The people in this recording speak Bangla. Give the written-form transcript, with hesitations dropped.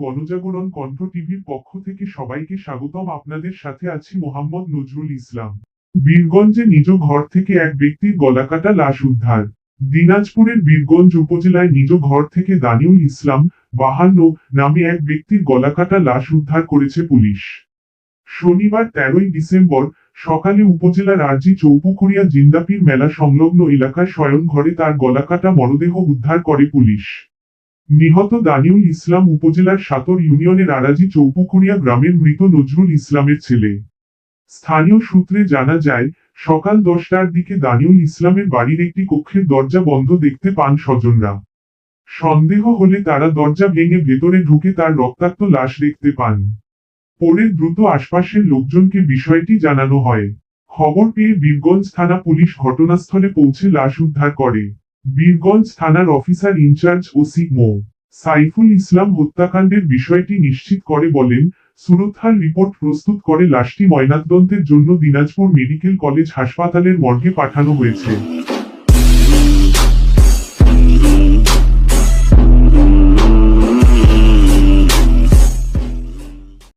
গণজাগরণ কণ্ঠ টিভির পক্ষ থেকে সবাইকে স্বাগতম। আপনাদের সাথে আছি মোহাম্মদ নজরুল ইসলাম। বীরগঞ্জে নিজ ঘর থেকে এক ব্যক্তির গলাকাটা লাশ উদ্ধার। দিনাজপুরের বীরগঞ্জ উপজেলায় নিজ ঘর থেকে দানিউল ইসলাম 52 নামে এক ব্যক্তির গলাকাটা লাশ উদ্ধার করেছে পুলিশ। শনিবার 13 ডিসেম্বর সকালে উপজেলার আরজি চৌপুকুরিয়া জিন্দাপির মেলা সংলগ্ন এলাকায় শয়নঘরে তার গলাকাটা মরদেহ উদ্ধার করে পুলিশ। নিহত দানিউল ইসলাম উপজেলার সাতর ইউনিয়নের আরাজি চৌপুকুরিয়া গ্রামের মৃত নজরুল ইসলামের ছেলে। স্থানীয় সূত্রে জানা যায়, সকাল 10টার দিকে দানিউল ইসলামের বাড়ির একটি কক্ষের দরজা বন্ধ দেখতে পান স্বজনরা। সন্দেহ হলে তারা দরজা ভেঙে ভেতরে ঢুকে তার রক্তাক্ত লাশ দেখতে পান। পরে দ্রুত আশপাশের লোকজনকে বিষয়টি জানানো হয়। খবর পেয়ে বীরগঞ্জ থানা পুলিশ ঘটনাস্থলে পৌঁছে লাশ উদ্ধার করে। বীরগঞ্জ থানার অফিসার ইনচার্জ ওসি মো. সাইফুল ইসলাম হত্যাকাণ্ডের বিষয়টি নিশ্চিত করে বলেন, সুরতহাল রিপোর্ট প্রস্তুত করে লাশটি ময়নাতদন্তের জন্য দিনাজপুর মেডিকেল কলেজ হাসপাতালের মর্গে পাঠানো হয়েছে।